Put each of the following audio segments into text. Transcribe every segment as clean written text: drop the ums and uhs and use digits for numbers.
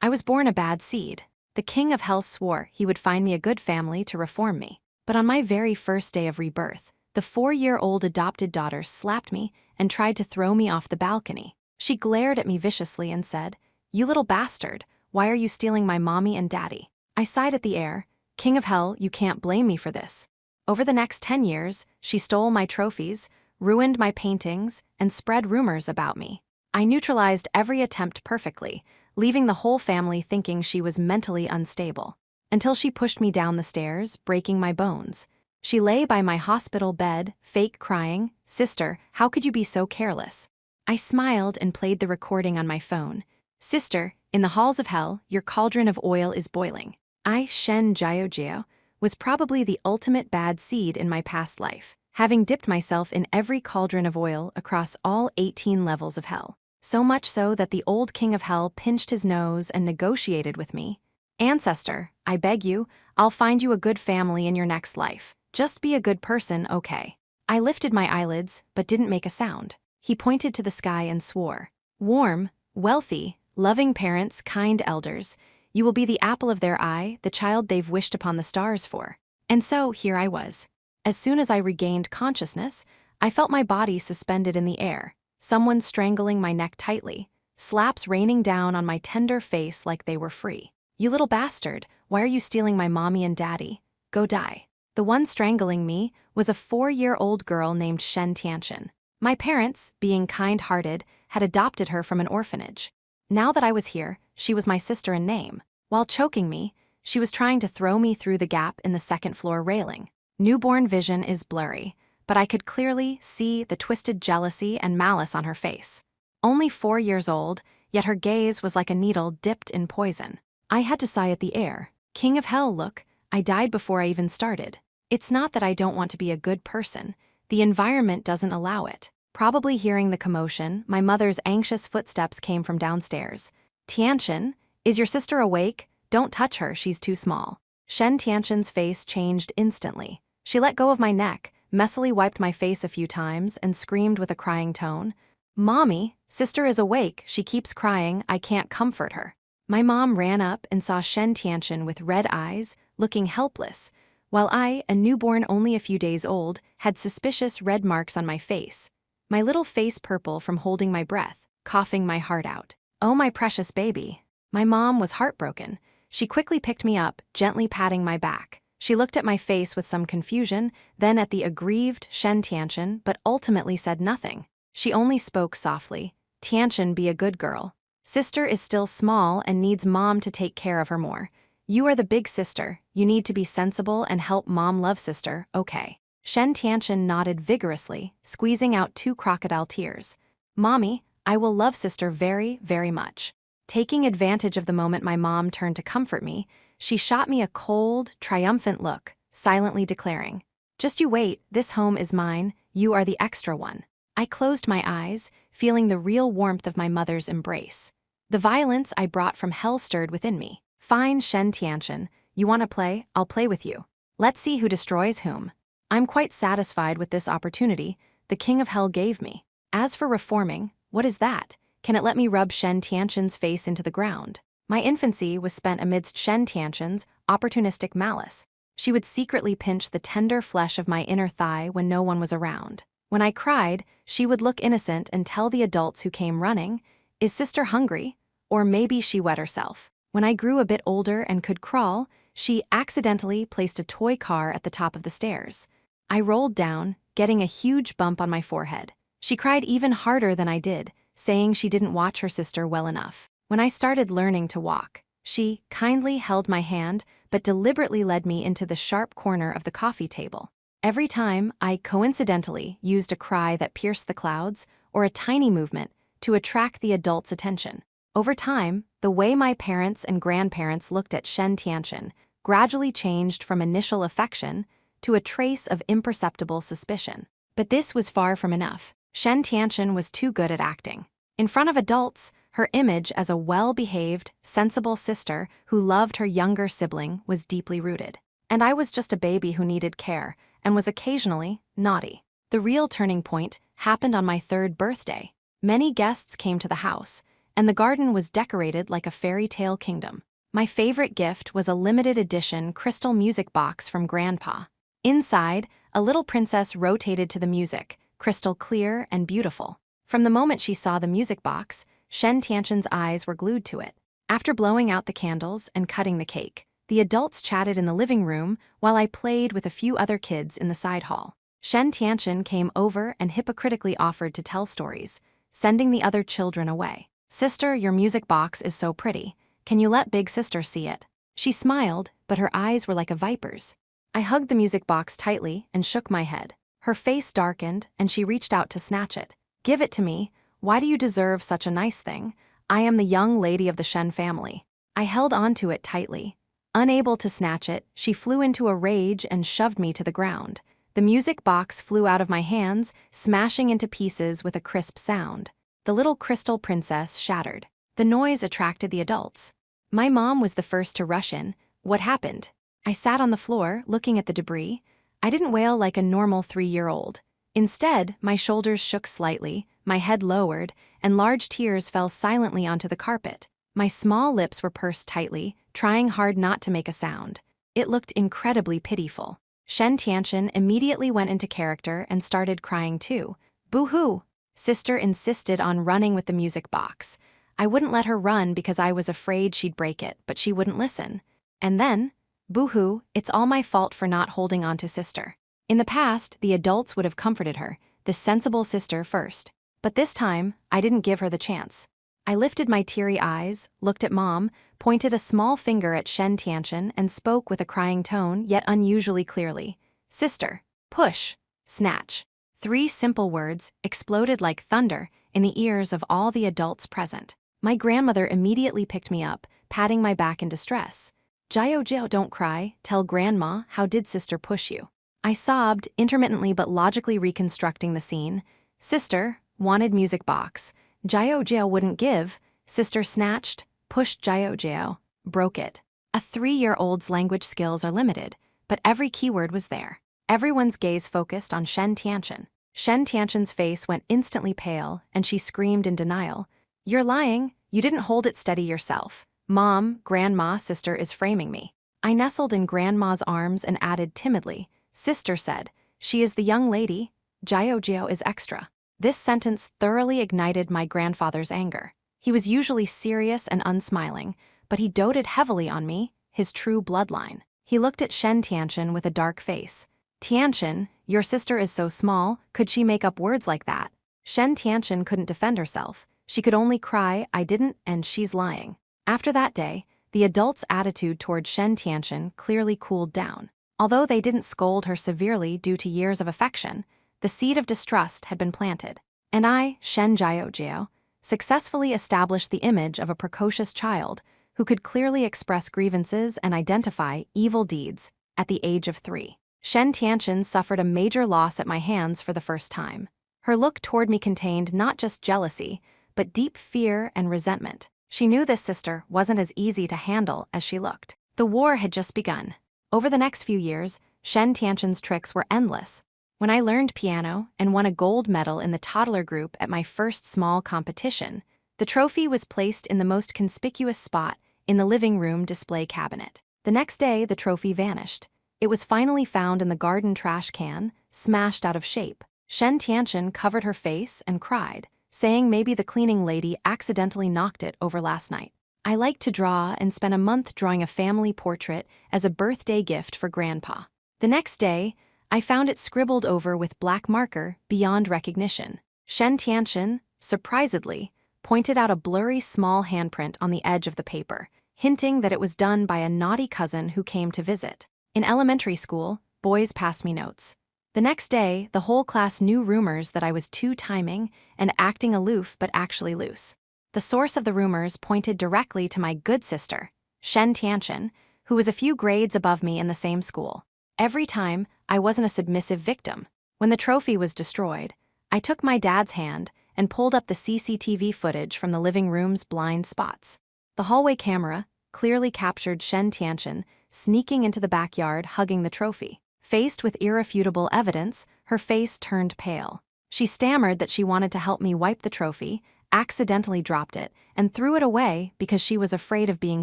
I was born a bad seed. The king of hell swore he would find me a good family to reform me. But on my very first day of rebirth, the 4-year-old adopted daughter slapped me and tried to throw me off the balcony. She glared at me viciously and said, "You little bastard, why are you stealing my mommy and daddy?" I sighed at the air. King of hell, you can't blame me for this. Over the next 10 years, she stole my trophies, ruined my paintings, and spread rumors about me. I neutralized every attempt perfectly, leaving the whole family thinking she was mentally unstable. Until she pushed me down the stairs, breaking my bones. She lay by my hospital bed, fake crying, "Sister, how could you be so careless?" I smiled and played the recording on my phone. "Sister, in the halls of hell, your cauldron of oil is boiling." I, Shen Jiao, was probably the ultimate bad seed in my past life, having dipped myself in every cauldron of oil across all 18 levels of hell. So much so that the old king of hell pinched his nose and negotiated with me. "Ancestor, I beg you, I'll find you a good family in your next life. Just be a good person, okay?" I lifted my eyelids, but didn't make a sound. He pointed to the sky and swore, "Warm, wealthy, loving parents, kind elders, you will be the apple of their eye, the child they've wished upon the stars for." And so here I was. As soon as I regained consciousness, I felt my body suspended in the air, someone strangling my neck tightly, slaps raining down on my tender face like they were free. "You little bastard, why are you stealing my mommy and daddy? Go die." The one strangling me was a 4-year-old girl named Shen Tianchen. My parents, being kind-hearted, had adopted her from an orphanage. Now that I was here, she was my sister in name. While choking me, she was trying to throw me through the gap in the second-floor railing. Newborn vision is blurry, but I could clearly see the twisted jealousy and malice on her face. Only 4 years old, yet her gaze was like a needle dipped in poison. I had to sigh at the air. King of hell, look, I died before I even started. It's not that I don't want to be a good person. The environment doesn't allow it. Probably hearing the commotion, my mother's anxious footsteps came from downstairs. "Tianchen, is your sister awake? Don't touch her, she's too small." Shen Tianchen's face changed instantly. She let go of my neck, messily wiped my face a few times, and screamed with a crying tone, "Mommy, sister is awake, she keeps crying, I can't comfort her." My mom ran up and saw Shen Tianchen with red eyes, looking helpless, while I, a newborn only a few days old, had suspicious red marks on my face. My little face purple from holding my breath, coughing my heart out. "Oh, my precious baby." My mom was heartbroken. She quickly picked me up, gently patting my back. She looked at my face with some confusion, then at the aggrieved Shen Tianchen, but ultimately said nothing. She only spoke softly, "Tianchen, be a good girl. Sister is still small and needs mom to take care of her more. You are the big sister, you need to be sensible and help mom love sister, okay?" Shen Tianchen nodded vigorously, squeezing out 2 crocodile tears. "Mommy, I will love sister very, very much." Taking advantage of the moment my mom turned to comfort me, she shot me a cold, triumphant look, silently declaring, "Just you wait, this home is mine, you are the extra one." I closed my eyes, feeling the real warmth of my mother's embrace. The violence I brought from hell stirred within me. "Fine, Shen Tianchen, you want to play? I'll play with you. Let's see who destroys whom." I'm quite satisfied with this opportunity the king of hell gave me. As for reforming, what is that? Can it let me rub Shen Tianchen's face into the ground? My infancy was spent amidst Shen Tianchen's opportunistic malice. She would secretly pinch the tender flesh of my inner thigh when no one was around. When I cried, she would look innocent and tell the adults who came running, "Is sister hungry?" Or maybe she wet herself. When I grew a bit older and could crawl, she accidentally placed a toy car at the top of the stairs. I rolled down, getting a huge bump on my forehead. She cried even harder than I did, saying she didn't watch her sister well enough. When I started learning to walk, she kindly held my hand but deliberately led me into the sharp corner of the coffee table. Every time, I coincidentally used a cry that pierced the clouds or a tiny movement to attract the adults' attention. Over time, the way my parents and grandparents looked at Shen Tianchen gradually changed from initial affection to a trace of imperceptible suspicion. But this was far from enough. Shen Tianchen was too good at acting. In front of adults, her image as a well-behaved, sensible sister who loved her younger sibling was deeply rooted. And I was just a baby who needed care and was occasionally naughty. The real turning point happened on my 3rd birthday. Many guests came to the house, and the garden was decorated like a fairy tale kingdom. My favorite gift was a limited edition crystal music box from Grandpa. Inside, a little princess rotated to the music, crystal clear and beautiful. From the moment she saw the music box, Shen Tianqian's eyes were glued to it. After blowing out the candles and cutting the cake, the adults chatted in the living room while I played with a few other kids in the side hall. Shen Tianqian came over and hypocritically offered to tell stories, sending the other children away. "Sister, your music box is so pretty. Can you let big sister see it?" She smiled, but her eyes were like a viper's. I hugged the music box tightly and shook my head. Her face darkened, and she reached out to snatch it. "Give it to me. Why do you deserve such a nice thing? I am the young lady of the Shen family." I held onto it tightly. Unable to snatch it, she flew into a rage and shoved me to the ground. The music box flew out of my hands, smashing into pieces with a crisp sound. The little crystal princess shattered. The noise attracted the adults. My mom was the first to rush in. "What happened?" I sat on the floor, looking at the debris. I didn't wail like a normal 3-year-old. Instead, my shoulders shook slightly, my head lowered, and large tears fell silently onto the carpet. My small lips were pursed tightly, trying hard not to make a sound. It looked incredibly pitiful. Shen Tianqian immediately went into character and started crying too. "Boo-hoo!" Sister insisted on running with the music box. I wouldn't let her run because I was afraid she'd break it, but she wouldn't listen. And then, "Boo-hoo, it's all my fault for not holding on to sister." In the past, the adults would have comforted her, the sensible sister first. But this time, I didn't give her the chance. I lifted my teary eyes, looked at Mom, pointed a small finger at Shen Tianqian, and spoke with a crying tone, yet unusually clearly. "Sister, push, snatch." 3 simple words exploded like thunder in the ears of all the adults present. My grandmother immediately picked me up, patting my back in distress. "Jiao Jiao, don't cry. Tell Grandma, how did sister push you?" I sobbed, intermittently but logically reconstructing the scene. "Sister wanted music box. Jiao Jiao wouldn't give. Sister snatched, pushed Jiao Jiao, broke it." A 3-year-old's language skills are limited, but every keyword was there. Everyone's gaze focused on Shen Tianqian. Shen Tianqian's face went instantly pale, and she screamed in denial. "You're lying. You didn't hold it steady yourself. Mom, Grandma, sister is framing me." I nestled in Grandma's arms and added timidly, "Sister said, she is the young lady. Jiao Jiao is extra." This sentence thoroughly ignited my grandfather's anger. He was usually serious and unsmiling, but he doted heavily on me, his true bloodline. He looked at Shen Tianqian with a dark face. "Tianqian, your sister is so small, could she make up words like that?" Shen Tianqian couldn't defend herself. She could only cry, "I didn't, and she's lying." After that day, the adults' attitude toward Shen Tianqian clearly cooled down. Although they didn't scold her severely due to years of affection, the seed of distrust had been planted. And I, Shen Jiao Jiao, successfully established the image of a precocious child who could clearly express grievances and identify evil deeds at the age of 3. Shen Tianqian suffered a major loss at my hands for the first time. Her look toward me contained not just jealousy, but deep fear and resentment. She knew this sister wasn't as easy to handle as she looked. The war had just begun. Over the next few years, Shen Tianqian's tricks were endless. When I learned piano and won a gold medal in the toddler group at my first small competition, the trophy was placed in the most conspicuous spot in the living room display cabinet. The next day, the trophy vanished. It was finally found in the garden trash can, smashed out of shape. Shen Tianqian covered her face and cried, saying maybe the cleaning lady accidentally knocked it over last night. I liked to draw and spent a month drawing a family portrait as a birthday gift for Grandpa. The next day, I found it scribbled over with black marker beyond recognition. Shen Tianqian, surprisedly, pointed out a blurry small handprint on the edge of the paper, hinting that it was done by a naughty cousin who came to visit. In elementary school, boys passed me notes. The next day, the whole class knew rumors that I was two-timing and acting aloof but actually loose. The source of the rumors pointed directly to my good sister, Shen Tianqian, who was a few grades above me in the same school. Every time, I wasn't a submissive victim. When the trophy was destroyed, I took my dad's hand and pulled up the CCTV footage from the living room's blind spots. The hallway camera clearly captured Shen Tianqian sneaking into the backyard hugging the trophy. Faced with irrefutable evidence, her face turned pale. She stammered that she wanted to help me wipe the trophy, accidentally dropped it, and threw it away because she was afraid of being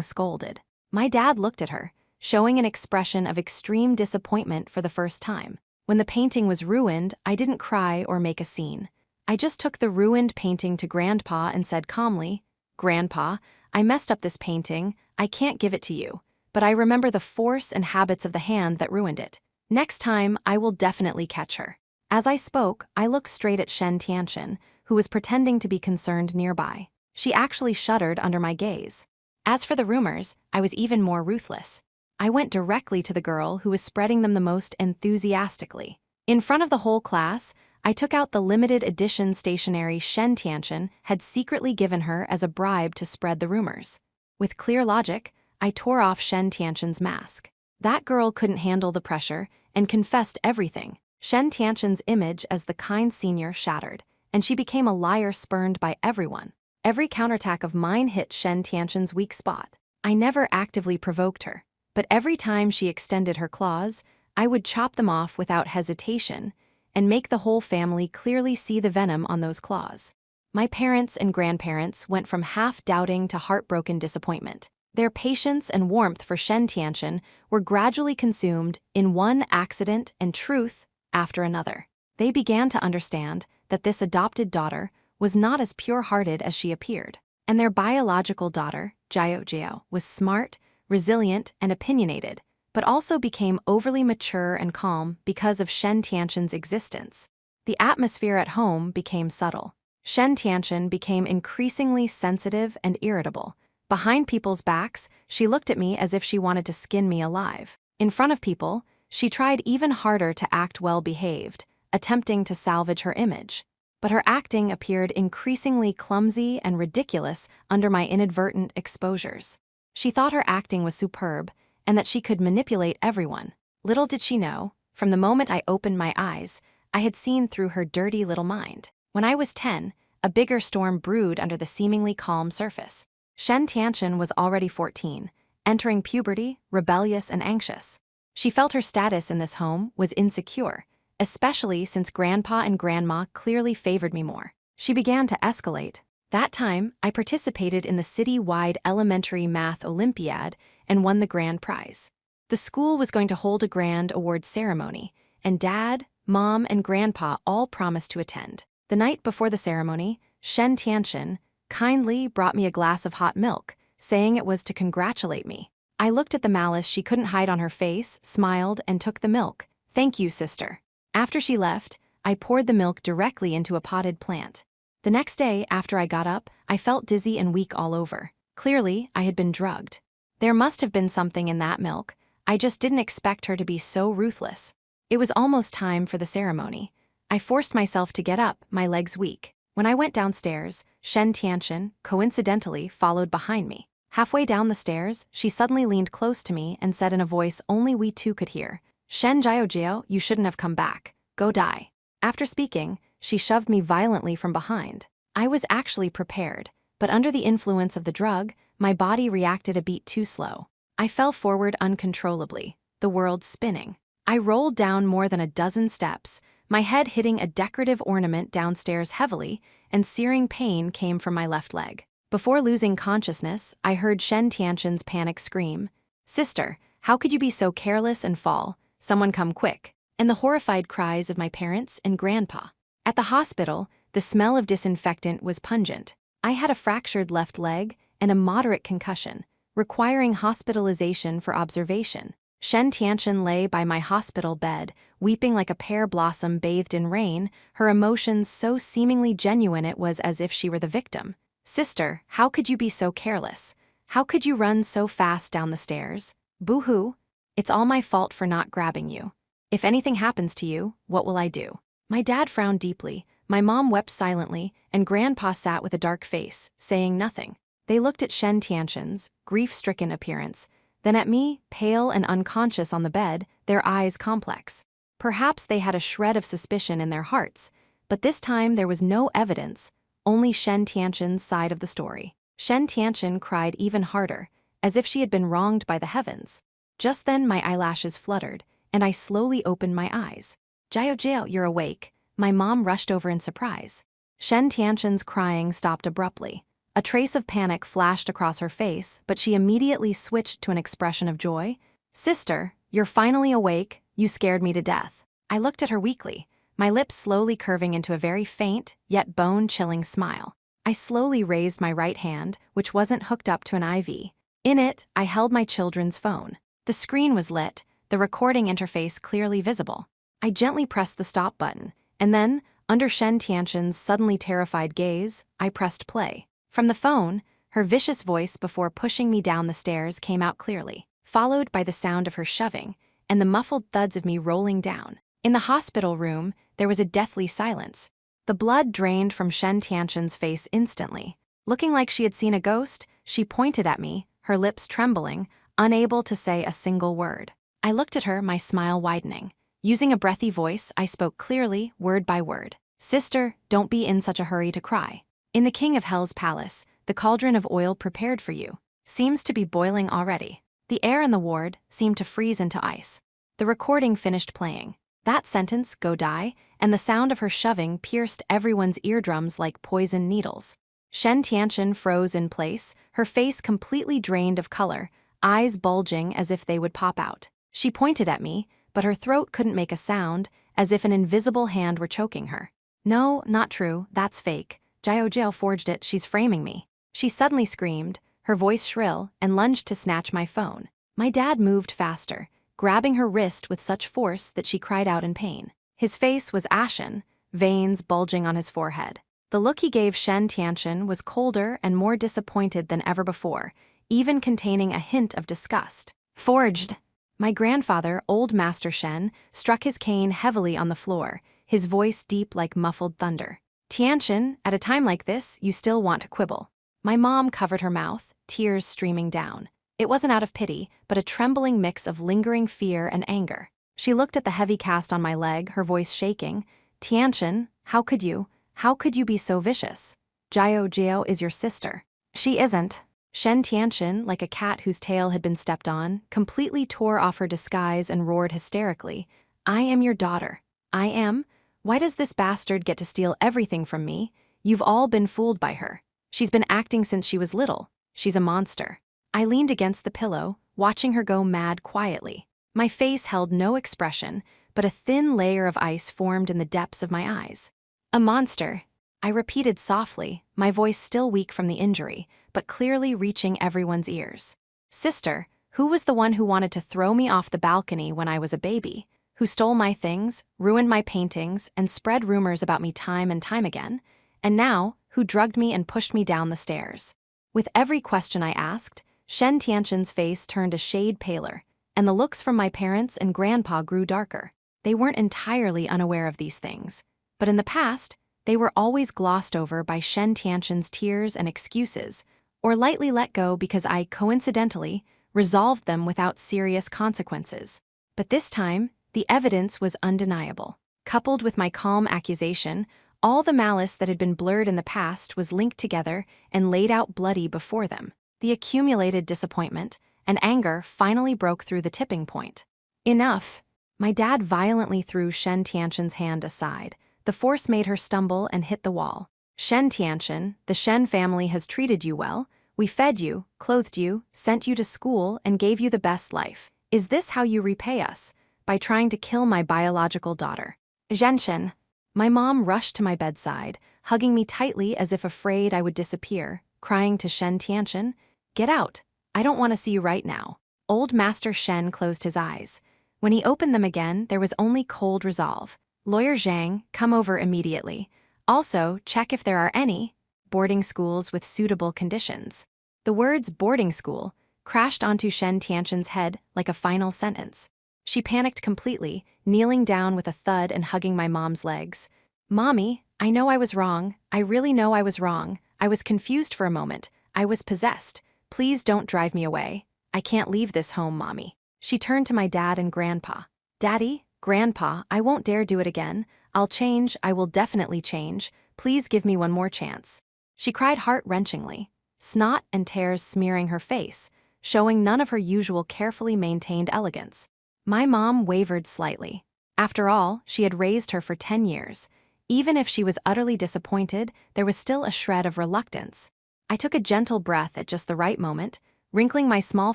scolded. My dad looked at her, showing an expression of extreme disappointment for the first time. When the painting was ruined, I didn't cry or make a scene. I just took the ruined painting to Grandpa and said calmly, "Grandpa, I messed up this painting, I can't give it to you, but I remember the force and habits of the hand that ruined it. Next time, I will definitely catch her." As I spoke, I looked straight at Shen Tianxian, who was pretending to be concerned nearby. She actually shuddered under my gaze. As for the rumors, I was even more ruthless. I went directly to the girl who was spreading them the most enthusiastically. In front of the whole class, I took out the limited edition stationery Shen Tianxian had secretly given her as a bribe to spread the rumors. With clear logic, I tore off Shen Tianxian's mask. That girl couldn't handle the pressure and confessed everything. Shen Tianxian's image as the kind senior shattered, and she became a liar spurned by everyone. Every counterattack of mine hit Shen Tianxian's weak spot. I never actively provoked her, but every time she extended her claws, I would chop them off without hesitation and make the whole family clearly see the venom on those claws. My parents and grandparents went from half-doubting to heartbroken disappointment. Their patience and warmth for Shen Tianxian were gradually consumed in one accident and truth after another. They began to understand that this adopted daughter was not as pure-hearted as she appeared, and their biological daughter, Jiao, was smart, resilient, and opinionated, but also became overly mature and calm because of Shen Tianxian's existence. The atmosphere at home became subtle. Shen Tianxian became increasingly sensitive and irritable. Behind people's backs, she looked at me as if she wanted to skin me alive. In front of people, she tried even harder to act well-behaved, attempting to salvage her image. But her acting appeared increasingly clumsy and ridiculous under my inadvertent exposures. She thought her acting was superb and that she could manipulate everyone. Little did she know, from the moment I opened my eyes, I had seen through her dirty little mind. When I was 10, a bigger storm brewed under the seemingly calm surface. Shen Tianxian was already 14, entering puberty, rebellious and anxious. She felt her status in this home was insecure, especially since Grandpa and Grandma clearly favored me more. She began to escalate. That time, I participated in the city-wide elementary math Olympiad and won the grand prize. The school was going to hold a grand award ceremony, and Dad, Mom, and Grandpa all promised to attend. The night before the ceremony, Shen Tianxian kindly brought me a glass of hot milk, saying it was to congratulate me. I looked at the malice she couldn't hide on her face, smiled, and took the milk. "Thank you, sister." After she left, I poured the milk directly into a potted plant. The next day, after I got up, I felt dizzy and weak all over. Clearly, I had been drugged. There must have been something in that milk. I just didn't expect her to be so ruthless. It was almost time for the ceremony. I forced myself to get up, my legs weak. When I went downstairs, Shen Tianxian, coincidentally, followed behind me. Halfway down the stairs, she suddenly leaned close to me and said in a voice only we two could hear, "Shen Jiao, you shouldn't have come back. Go die." After speaking, she shoved me violently from behind. I was actually prepared, but under the influence of the drug, my body reacted a beat too slow. I fell forward uncontrollably, the world spinning. I rolled down more than a dozen steps, my head hitting a decorative ornament downstairs heavily, and searing pain came from my left leg. Before losing consciousness, I heard Shen Tianxian's panic scream, "Sister, how could you be so careless and fall? Someone come quick," and the horrified cries of my parents and Grandpa. At the hospital, the smell of disinfectant was pungent. I had a fractured left leg and a moderate concussion, requiring hospitalization for observation. Shen Tianxian lay by my hospital bed, weeping like a pear blossom bathed in rain, her emotions so seemingly genuine it was as if she were the victim. "Sister, how could you be so careless? How could you run so fast down the stairs? Boo-hoo. It's all my fault for not grabbing you. If anything happens to you, what will I do?" My dad frowned deeply, my mom wept silently, and Grandpa sat with a dark face, saying nothing. They looked at Shen Tianxian's grief-stricken appearance, then at me, pale and unconscious on the bed, their eyes complex. Perhaps they had a shred of suspicion in their hearts, but this time there was no evidence, only Shen Tianxian's side of the story. Shen Tianxian cried even harder, as if she had been wronged by the heavens. Just then my eyelashes fluttered, and I slowly opened my eyes. "Jiao, you're awake." My mom rushed over in surprise. Shen Tianxin's crying stopped abruptly. A trace of panic flashed across her face, but she immediately switched to an expression of joy. Sister, you're finally awake, you scared me to death. I looked at her weakly, my lips slowly curving into a very faint, yet bone-chilling smile. I slowly raised my right hand, which wasn't hooked up to an IV. In it, I held my children's phone. The screen was lit, the recording interface clearly visible. I gently pressed the stop button, and then, under Shen Tianxin's suddenly terrified gaze, I pressed play. From the phone, her vicious voice before pushing me down the stairs came out clearly, followed by the sound of her shoving and the muffled thuds of me rolling down. In the hospital room, there was a deathly silence. The blood drained from Shen Tianxin's face instantly. Looking like she had seen a ghost, she pointed at me, her lips trembling, unable to say a single word. I looked at her, my smile widening. Using a breathy voice, I spoke clearly, word by word. Sister, don't be in such a hurry to cry. In the King of Hell's palace, the cauldron of oil prepared for you seems to be boiling already. The air in the ward seemed to freeze into ice. The recording finished playing. That sentence, go die, and the sound of her shoving pierced everyone's eardrums like poison needles. Shen Tianxin froze in place, her face completely drained of color, eyes bulging as if they would pop out. She pointed at me, but her throat couldn't make a sound, as if an invisible hand were choking her. No, not true, that's fake. Jiao forged it, she's framing me. She suddenly screamed, her voice shrill, and lunged to snatch my phone. My dad moved faster, grabbing her wrist with such force that she cried out in pain. His face was ashen, veins bulging on his forehead. The look he gave Shen Tianxin was colder and more disappointed than ever before, even containing a hint of disgust. Forged! My grandfather, old Master Shen, struck his cane heavily on the floor, his voice deep like muffled thunder. Tianxin, at a time like this, you still want to quibble. My mom covered her mouth, tears streaming down. It wasn't out of pity, but a trembling mix of lingering fear and anger. She looked at the heavy cast on my leg, her voice shaking. Tianxin, how could you be so vicious? Jiao is your sister. She isn't. Shen Tianxin, like a cat whose tail had been stepped on, completely tore off her disguise and roared hysterically. I am your daughter. I am? Why does this bastard get to steal everything from me? You've all been fooled by her. She's been acting since she was little. She's a monster. I leaned against the pillow, watching her go mad quietly. My face held no expression, but a thin layer of ice formed in the depths of my eyes. A monster, I repeated softly, my voice still weak from the injury, but clearly reaching everyone's ears. Sister, who was the one who wanted to throw me off the balcony when I was a baby? Who stole my things, ruined my paintings, and spread rumors about me time and time again? And now, who drugged me and pushed me down the stairs? With every question I asked, Shen Tianxin's face turned a shade paler, and the looks from my parents and grandpa grew darker. They weren't entirely unaware of these things, but in the past, they were always glossed over by Shen Tianxin's tears and excuses, or lightly let go because I, coincidentally, resolved them without serious consequences. But this time, the evidence was undeniable. Coupled with my calm accusation, all the malice that had been blurred in the past was linked together and laid out bloody before them. The accumulated disappointment and anger finally broke through the tipping point. Enough! My dad violently threw Shen Tianxin's hand aside. The force made her stumble and hit the wall. Shen Tianxin, the Shen family has treated you well. We fed you, clothed you, sent you to school, and gave you the best life. Is this how you repay us? By trying to kill my biological daughter. Zhenshin. My mom rushed to my bedside, hugging me tightly as if afraid I would disappear, crying to Shen Tianxin, "Get out. I don't want to see you right now." Old Master Shen closed his eyes. When he opened them again, there was only cold resolve. Lawyer Zhang, come over immediately. Also, check if there are any boarding schools with suitable conditions. The words boarding school crashed onto Shen Tianxin's head like a final sentence. She panicked completely, kneeling down with a thud and hugging my mom's legs. Mommy, I know I was wrong. I really know I was wrong. I was confused for a moment. I was possessed. Please don't drive me away. I can't leave this home, Mommy. She turned to my dad and grandpa. Daddy, Grandpa, I won't dare do it again. I'll change, I will definitely change. Please give me one more chance. She cried heart-wrenchingly, snot and tears smearing her face, showing none of her usual carefully maintained elegance. My mom wavered slightly. After all, she had raised her for 10 years. Even if she was utterly disappointed, there was still a shred of reluctance. I took a gentle breath at just the right moment, wrinkling my small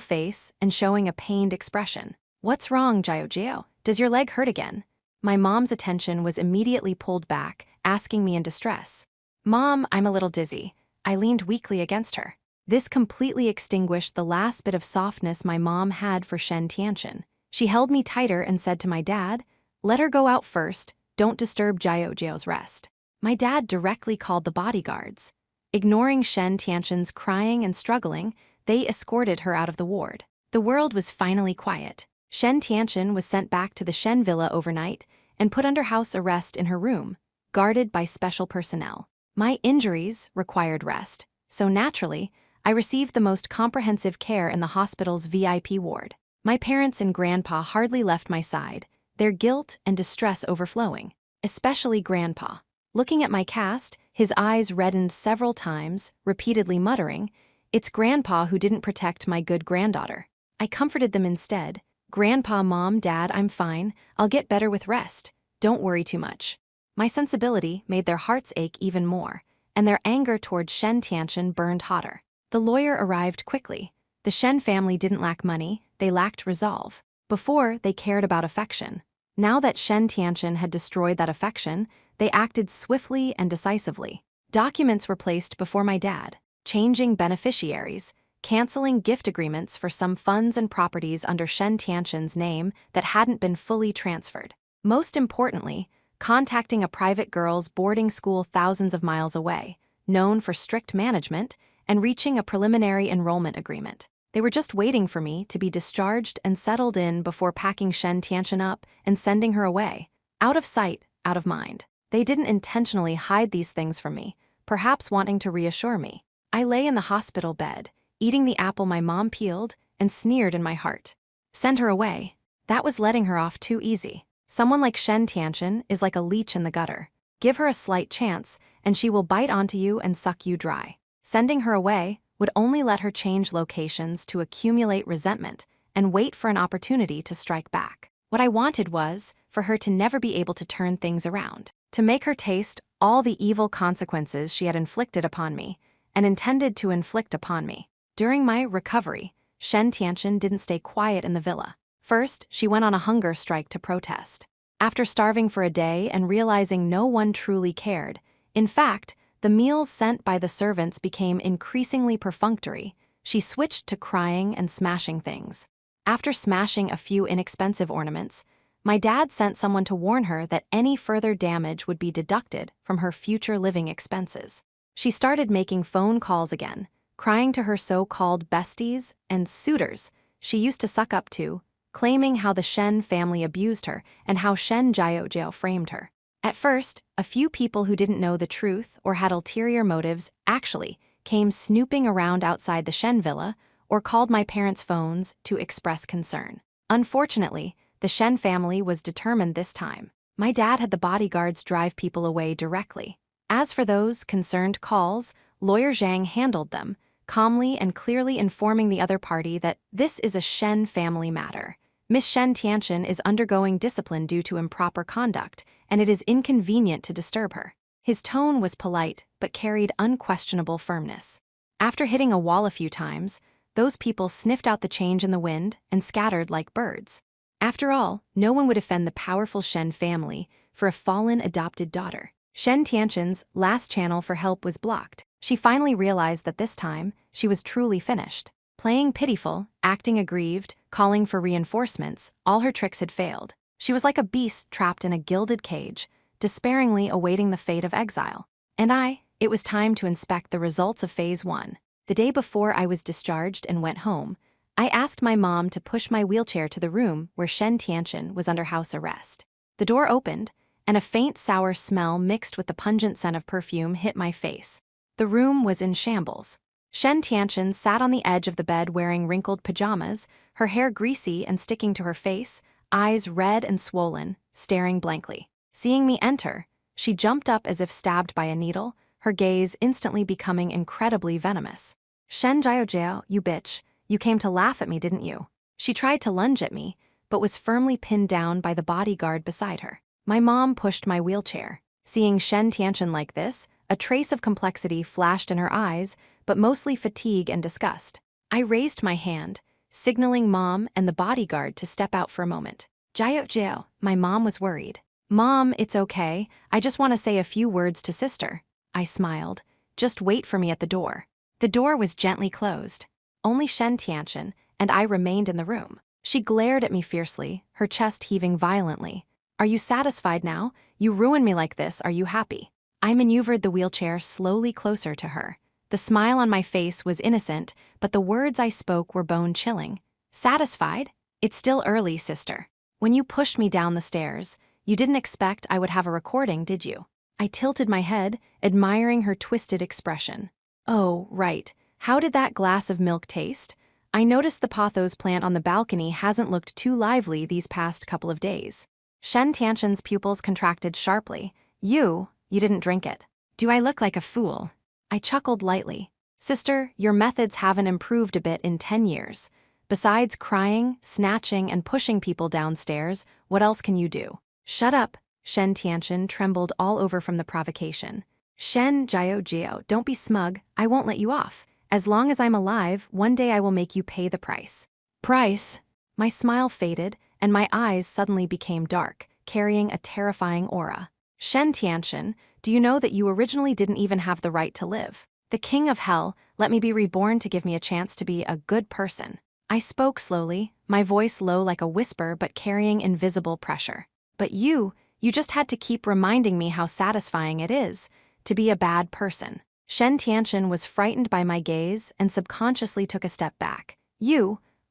face and showing a pained expression. "What's wrong, Jiao? Does your leg hurt again?" My mom's attention was immediately pulled back, asking me in distress. "Mom, I'm a little dizzy." I leaned weakly against her. This completely extinguished the last bit of softness my mom had for Shen Tianchen. She held me tighter and said to my dad, "Let her go out first. Don't disturb Jiao's rest." My dad directly called the bodyguards. Ignoring Shen Tianchen's crying and struggling, they escorted her out of the ward. The world was finally quiet. Shen Tianchen was sent back to the Shen villa overnight and put under house arrest in her room, guarded by special personnel. My injuries required rest, so naturally, I received the most comprehensive care in the hospital's VIP ward. My parents and grandpa hardly left my side, their guilt and distress overflowing, especially grandpa. Looking at my cast, his eyes reddened several times, repeatedly muttering, "It's grandpa who didn't protect my good granddaughter." I comforted them instead. "Grandpa, Mom, Dad, I'm fine. I'll get better with rest. Don't worry too much." My sensibility made their hearts ache even more, and their anger toward Shen Tianchen burned hotter. The lawyer arrived quickly. The Shen family didn't lack money, they lacked resolve. Before, they cared about affection. Now that Shen Tianchen had destroyed that affection, they acted swiftly and decisively. Documents were placed before my dad, changing beneficiaries, canceling gift agreements for some funds and properties under Shen Tianchen's name that hadn't been fully transferred. Most importantly, contacting a private girls' boarding school thousands of miles away, known for strict management, and reaching a preliminary enrollment agreement. They were just waiting for me to be discharged and settled in before packing Shen Tianchen up and sending her away. Out of sight, out of mind. They didn't intentionally hide these things from me, perhaps wanting to reassure me. I lay in the hospital bed, eating the apple my mom peeled, and sneered in my heart. Send her away. That was letting her off too easy. Someone like Shen Tianchen is like a leech in the gutter. Give her a slight chance, and she will bite onto you and suck you dry. Sending her away would only let her change locations to accumulate resentment and wait for an opportunity to strike back. What I wanted was for her to never be able to turn things around, to make her taste all the evil consequences she had inflicted upon me and intended to inflict upon me. During my recovery, Shen Tianchen didn't stay quiet in the villa. First, she went on a hunger strike to protest. After starving for a day and realizing no one truly cared, in fact, the meals sent by the servants became increasingly perfunctory, she switched to crying and smashing things. After smashing a few inexpensive ornaments, my dad sent someone to warn her that any further damage would be deducted from her future living expenses. She started making phone calls again, crying to her so-called besties and suitors she used to suck up to, claiming how the Shen family abused her and how Shen Jiao framed her. At first, a few people who didn't know the truth or had ulterior motives actually came snooping around outside the Shen villa or called my parents' phones to express concern. Unfortunately, the Shen family was determined this time. My dad had the bodyguards drive people away directly. As for those concerned calls, Lawyer Zhang handled them, calmly and clearly informing the other party that this is a Shen family matter. Miss Shen Tianchen is undergoing discipline due to improper conduct, and it is inconvenient to disturb her. His tone was polite, but carried unquestionable firmness. After hitting a wall a few times, those people sniffed out the change in the wind and scattered like birds. After all, no one would offend the powerful Shen family for a fallen adopted daughter. Shen Tianchen's last channel for help was blocked. She finally realized that this time, she was truly finished. Playing pitiful, acting aggrieved, calling for reinforcements, all her tricks had failed. She was like a beast trapped in a gilded cage, despairingly awaiting the fate of exile. And it was time to inspect the results of Phase 1. The day before I was discharged and went home, I asked my mom to push my wheelchair to the room where Shen Tianchen was under house arrest. The door opened, and a faint sour smell mixed with the pungent scent of perfume hit my face. The room was in shambles. Shen Tianchen sat on the edge of the bed wearing wrinkled pajamas, her hair greasy and sticking to her face, eyes red and swollen, staring blankly. Seeing me enter, she jumped up as if stabbed by a needle, her gaze instantly becoming incredibly venomous. "Shen Jiao, you bitch, you came to laugh at me, didn't you?" She tried to lunge at me, but was firmly pinned down by the bodyguard beside her. My mom pushed my wheelchair. Seeing Shen Tianchen like this, a trace of complexity flashed in her eyes, but mostly fatigue and disgust. I raised my hand, signaling Mom and the bodyguard to step out for a moment. Jiao, my mom was worried. Mom, it's okay, I just want to say a few words to sister. I smiled. Just wait for me at the door. The door was gently closed. Only Shen Tianchen and I remained in the room. She glared at me fiercely, her chest heaving violently. Are you satisfied now? You ruined me like this, are you happy? I maneuvered the wheelchair slowly closer to her. The smile on my face was innocent, but the words I spoke were bone-chilling. Satisfied? It's still early, sister. When you pushed me down the stairs, you didn't expect I would have a recording, did you? I tilted my head, admiring her twisted expression. Oh, right. How did that glass of milk taste? I noticed the pothos plant on the balcony hasn't looked too lively these past couple of days. Shen Tianchen's pupils contracted sharply. You didn't drink it. Do I look like a fool? I chuckled lightly. Sister, your methods haven't improved a bit in 10 years. Besides crying, snatching, and pushing people downstairs, what else can you do? Shut up. Shen Tianchen trembled all over from the provocation. Shen Jiao, don't be smug, I won't let you off. As long as I'm alive, one day I will make you pay the price. Price? My smile faded, and my eyes suddenly became dark, carrying a terrifying aura. Shen Tianchen, do you know that you originally didn't even have the right to live? The king of hell let me be reborn to give me a chance to be a good person. I spoke slowly, my voice low like a whisper but carrying invisible pressure. But you just had to keep reminding me how satisfying it is to be a bad person. Shen Tianchen was frightened by my gaze and subconsciously took a step back.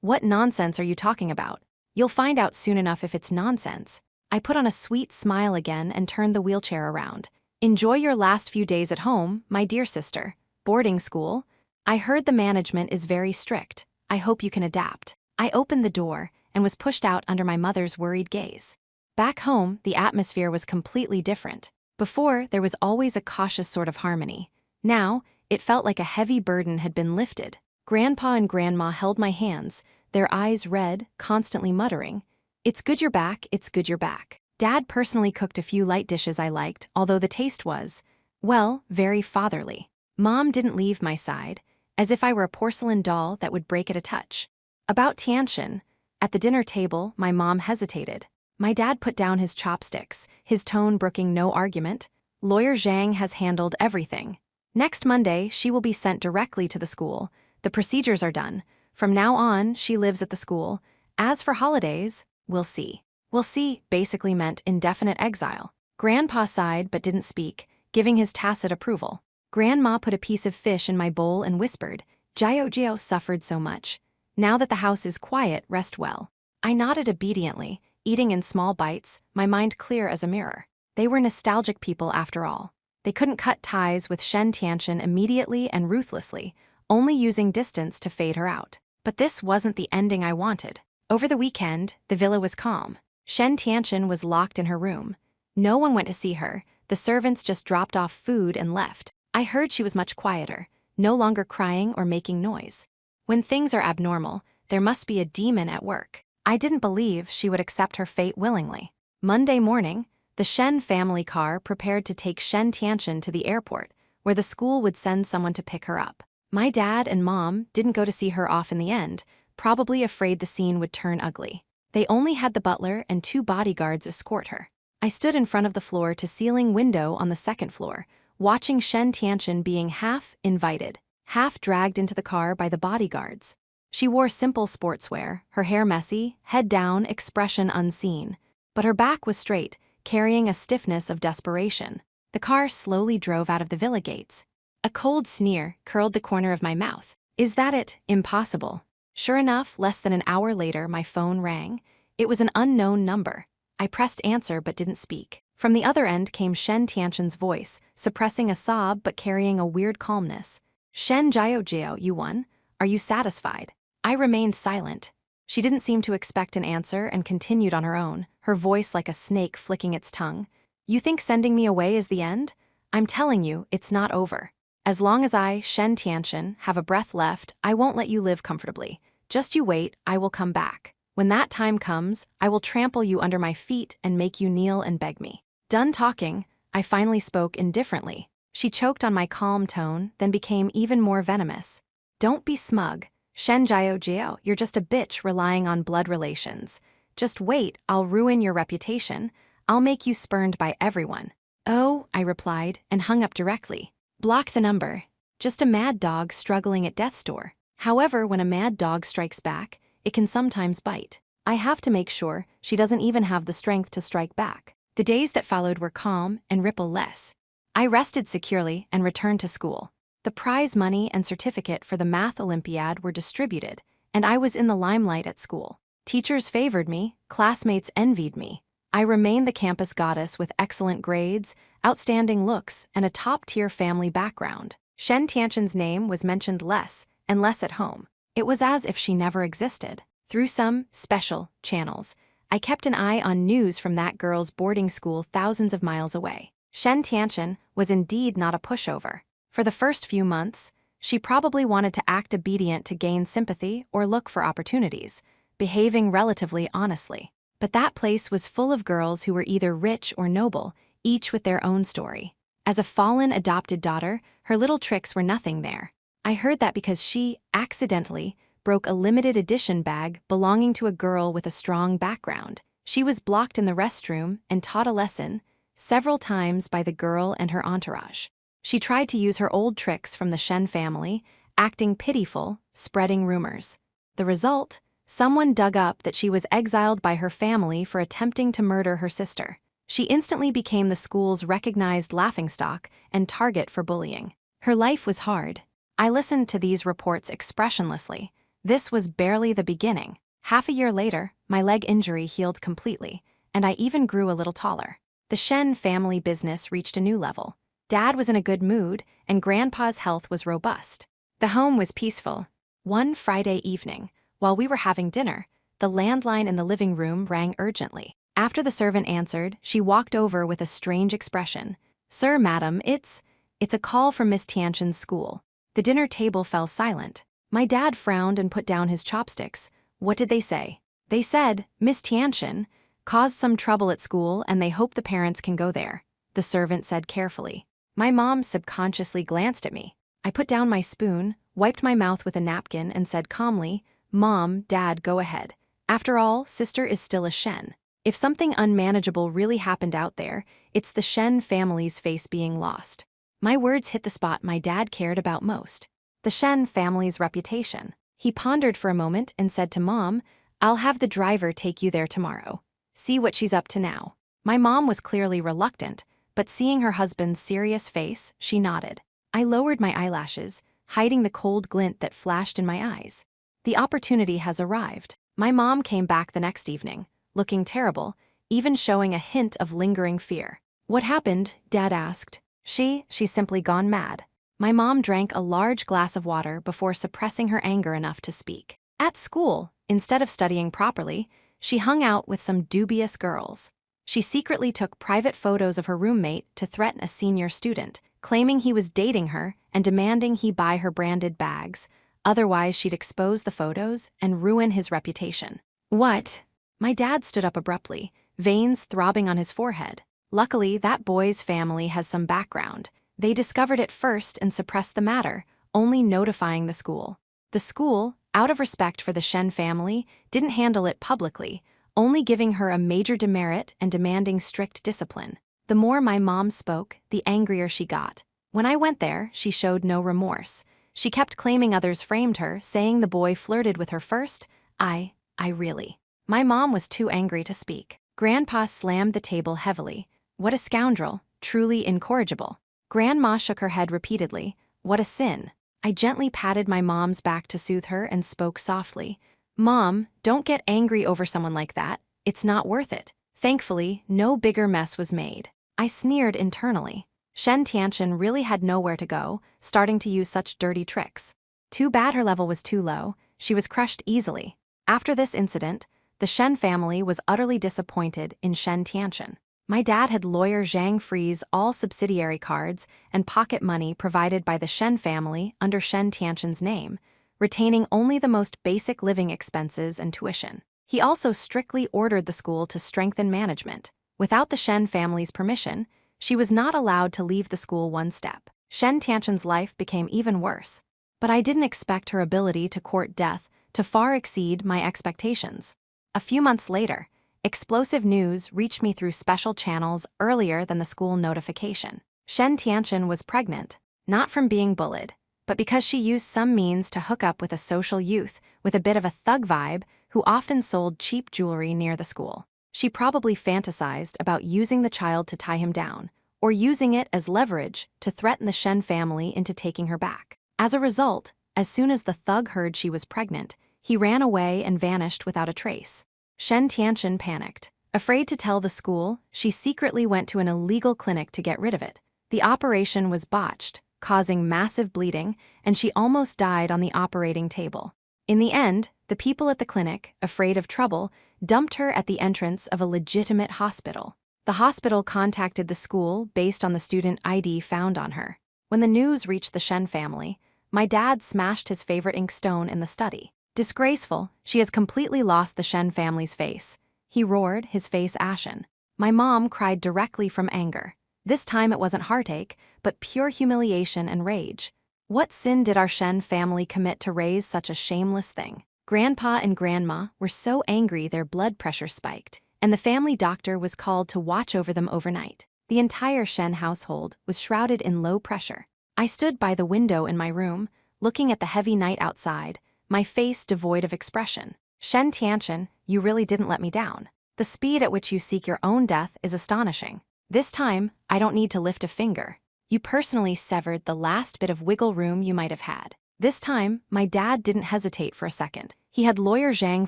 What nonsense are you talking about? You'll find out soon enough if it's nonsense. I put on a sweet smile again and turned the wheelchair around. Enjoy your last few days at home, my dear sister. Boarding school? I heard the management is very strict. I hope you can adapt. I opened the door and was pushed out under my mother's worried gaze. Back home, the atmosphere was completely different. Before, there was always a cautious sort of harmony. Now, it felt like a heavy burden had been lifted. Grandpa and Grandma held my hands, their eyes red, constantly muttering, "It's good you're back, it's good you're back." Dad personally cooked a few light dishes I liked, although the taste was, well, very fatherly. Mom didn't leave my side, as if I were a porcelain doll that would break at a touch. About Tianchen, at the dinner table, my mom hesitated. My dad put down his chopsticks, his tone brooking no argument. Lawyer Zhang has handled everything. Next Monday, she will be sent directly to the school. The procedures are done. From now on, she lives at the school. As for holidays, we'll see. We'll see basically meant indefinite exile. Grandpa sighed but didn't speak, giving his tacit approval. Grandma put a piece of fish in my bowl and whispered, Jiao suffered so much. Now that the house is quiet, rest well. I nodded obediently, eating in small bites, my mind clear as a mirror. They were nostalgic people after all. They couldn't cut ties with Shen Tianchen immediately and ruthlessly, only using distance to fade her out. But this wasn't the ending I wanted. Over the weekend, the villa was calm. Shen Tianchen was locked in her room. No one went to see her, the servants just dropped off food and left. I heard she was much quieter, no longer crying or making noise. When things are abnormal, there must be a demon at work. I didn't believe she would accept her fate willingly. Monday morning, the Shen family car prepared to take Shen Tianchen to the airport, where the school would send someone to pick her up. My dad and mom didn't go to see her off in the end, probably afraid the scene would turn ugly. They only had the butler and 2 bodyguards escort her. I stood in front of the floor-to-ceiling window on the 2nd floor, watching Shen Tianchen being half invited, half dragged into the car by the bodyguards. She wore simple sportswear, her hair messy, head down, expression unseen. But her back was straight, carrying a stiffness of desperation. The car slowly drove out of the villa gates. A cold sneer curled the corner of my mouth. Is that it? Impossible. Sure enough, less than an hour later, my phone rang. It was an unknown number. I pressed answer but didn't speak. From the other end came Shen Tianchen's voice, suppressing a sob but carrying a weird calmness. Shen Jiao, you won? Are you satisfied? I remained silent. She didn't seem to expect an answer and continued on her own, her voice like a snake flicking its tongue. You think sending me away is the end? I'm telling you, it's not over. As long as I, Shen Tianchen, have a breath left, I won't let you live comfortably. Just you wait, I will come back. When that time comes, I will trample you under my feet and make you kneel and beg me. Done talking, I finally spoke indifferently. She choked on my calm tone, then became even more venomous. Don't be smug. Shen Jiao Jiao, you're just a bitch relying on blood relations. Just wait, I'll ruin your reputation. I'll make you spurned by everyone. Oh, I replied, and hung up directly. Block the number. Just a mad dog struggling at death's door. However, when a mad dog strikes back, it can sometimes bite. I have to make sure she doesn't even have the strength to strike back. The days that followed were calm and ripple-less. I rested securely and returned to school. The prize money and certificate for the math Olympiad were distributed, and I was in the limelight at school. Teachers favored me, classmates envied me. I remained the campus goddess with excellent grades, outstanding looks, and a top-tier family background. Shen Tianqian's name was mentioned less and less at home. It was as if she never existed. Through some special channels, I kept an eye on news from that girl's boarding school thousands of miles away. Shen Tianqian was indeed not a pushover. For the first few months, she probably wanted to act obedient to gain sympathy or look for opportunities, behaving relatively honestly. But that place was full of girls who were either rich or noble, each with their own story. As a fallen adopted daughter, her little tricks were nothing there. I heard that because she, accidentally, broke a limited edition bag belonging to a girl with a strong background. She was blocked in the restroom and taught a lesson several times by the girl and her entourage. She tried to use her old tricks from the Shen family, acting pitiful, spreading rumors. The result? Someone dug up that she was exiled by her family for attempting to murder her sister. She instantly became the school's recognized laughingstock and target for bullying. Her life was hard. I listened to these reports expressionlessly. This was barely the beginning. Half a year later, my leg injury healed completely, and I even grew a little taller. The Shen family business reached a new level. Dad was in a good mood, and Grandpa's health was robust. The home was peaceful. One Friday evening, while we were having dinner, the landline in the living room rang urgently. After the servant answered, she walked over with a strange expression. "Sir, madam, it's a call from Miss Tianqian's school." The dinner table fell silent. My dad frowned and put down his chopsticks. What did they say? They said, "Miss Tianqian caused some trouble at school and they hope the parents can go there," the servant said carefully. My mom subconsciously glanced at me. I put down my spoon, wiped my mouth with a napkin, and said calmly, "Mom, Dad, go ahead. After all, sister is still a Shen. If something unmanageable really happened out there, it's the Shen family's face being lost." My words hit the spot my dad cared about most. The Shen family's reputation. He pondered for a moment and said to Mom, "I'll have the driver take you there tomorrow. See what she's up to now." My mom was clearly reluctant, but seeing her husband's serious face, she nodded. I lowered my eyelashes, hiding the cold glint that flashed in my eyes. The opportunity has arrived. My mom came back the next evening, looking terrible, even showing a hint of lingering fear. "What happened?" Dad asked. She's simply gone mad." My mom drank a large glass of water before suppressing her anger enough to speak. At school, instead of studying properly, she hung out with some dubious girls. She secretly took private photos of her roommate to threaten a senior student, claiming he was dating her and demanding he buy her branded bags. Otherwise, she'd expose the photos and ruin his reputation. What? My dad stood up abruptly, veins throbbing on his forehead. Luckily, that boy's family has some background. They discovered it first and suppressed the matter, only notifying the school. The school, out of respect for the Shen family, didn't handle it publicly, only giving her a major demerit and demanding strict discipline. The more my mom spoke, the angrier she got. When I went there, she showed no remorse. She kept claiming others framed her, saying the boy flirted with her first. I really. My mom was too angry to speak. Grandpa slammed the table heavily. What a scoundrel, truly incorrigible. Grandma shook her head repeatedly. What a sin. I gently patted my mom's back to soothe her and spoke softly. "Mom, don't get angry over someone like that. It's not worth it." Thankfully, no bigger mess was made. I sneered internally. Shen Tianqian really had nowhere to go, starting to use such dirty tricks. Too bad her level was too low. She was crushed easily. After this incident, the Shen family was utterly disappointed in Shen Tianqian. My dad had lawyer Zhang freeze all subsidiary cards and pocket money provided by the Shen family under Shen Tianqian's name, retaining only the most basic living expenses and tuition. He also strictly ordered the school to strengthen management. Without the Shen family's permission, she was not allowed to leave the school one step. Shen Tianqian's life became even worse. But I didn't expect her ability to court death to far exceed my expectations. A few months later, explosive news reached me through special channels earlier than the school notification. Shen Tianqian was pregnant, not from being bullied, but because she used some means to hook up with a social youth with a bit of a thug vibe who often sold cheap jewelry near the school. She probably fantasized about using the child to tie him down, or using it as leverage to threaten the Shen family into taking her back. As a result, as soon as the thug heard she was pregnant, he ran away and vanished without a trace. Shen Tianqian panicked. Afraid to tell the school, she secretly went to an illegal clinic to get rid of it. The operation was botched, causing massive bleeding, and she almost died on the operating table. In the end, the people at the clinic, afraid of trouble, dumped her at the entrance of a legitimate hospital. The hospital contacted the school based on the student ID found on her. When the news reached the Shen family, my dad smashed his favorite inkstone in the study. Disgraceful, she has completely lost the Shen family's face. He roared, his face ashen. My mom cried directly from anger. This time it wasn't heartache, but pure humiliation and rage. What sin did our Shen family commit to raise such a shameless thing? Grandpa and Grandma were so angry their blood pressure spiked, and the family doctor was called to watch over them overnight. The entire Shen household was shrouded in low pressure. I stood by the window in my room, looking at the heavy night outside, my face devoid of expression. Shen Tianqian, you really didn't let me down. The speed at which you seek your own death is astonishing. This time, I don't need to lift a finger. You personally severed the last bit of wiggle room you might have had. This time, my dad didn't hesitate for a second. He had lawyer Zhang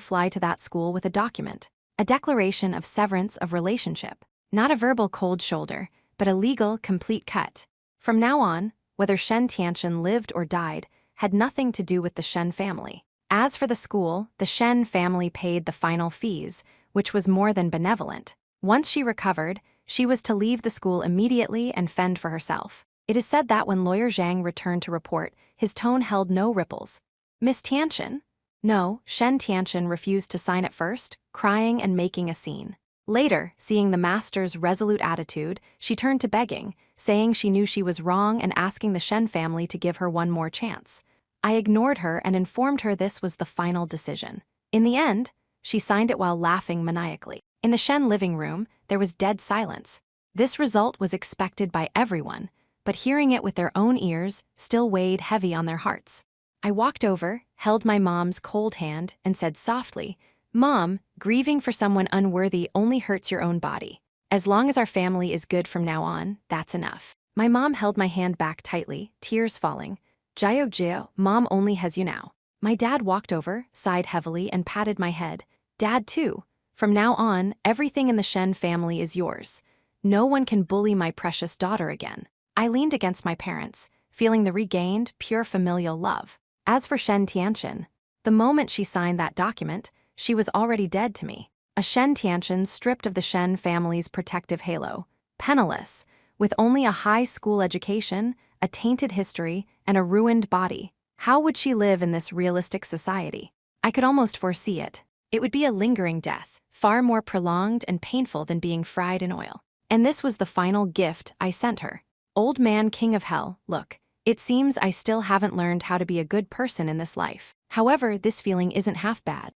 fly to that school with a document, a declaration of severance of relationship. Not a verbal cold shoulder, but a legal, complete cut. From now on, whether Shen Tianqian lived or died, had nothing to do with the Shen family. As for the school, the Shen family paid the final fees, which was more than benevolent. Once she recovered, she was to leave the school immediately and fend for herself. It is said that when lawyer Zhang returned to report, his tone held no ripples. Miss Tianqian? No, Shen Tianqian refused to sign at first, crying and making a scene. Later, seeing the master's resolute attitude, she turned to begging, saying she knew she was wrong and asking the Shen family to give her one more chance. I ignored her and informed her this was the final decision. In the end, she signed it while laughing maniacally. In the Shen living room, there was dead silence. This result was expected by everyone, but hearing it with their own ears still weighed heavy on their hearts. I walked over, held my mom's cold hand, and said softly, "Mom, grieving for someone unworthy only hurts your own body. As long as our family is good from now on, that's enough." My mom held my hand back tightly, tears falling. "Jiao, Mom only has you now." My dad walked over, sighed heavily, and patted my head. "Dad, too. From now on, everything in the Shen family is yours. No one can bully my precious daughter again." I leaned against my parents, feeling the regained, pure familial love. As for Shen Tianqian, the moment she signed that document, she was already dead to me. A Shen Tianqian stripped of the Shen family's protective halo, penniless, with only a high school education, a tainted history, and a ruined body. How would she live in this realistic society? I could almost foresee it. It would be a lingering death, far more prolonged and painful than being fried in oil. And this was the final gift I sent her. Old man king of hell, look, it seems I still haven't learned how to be a good person in this life. However, this feeling isn't half bad.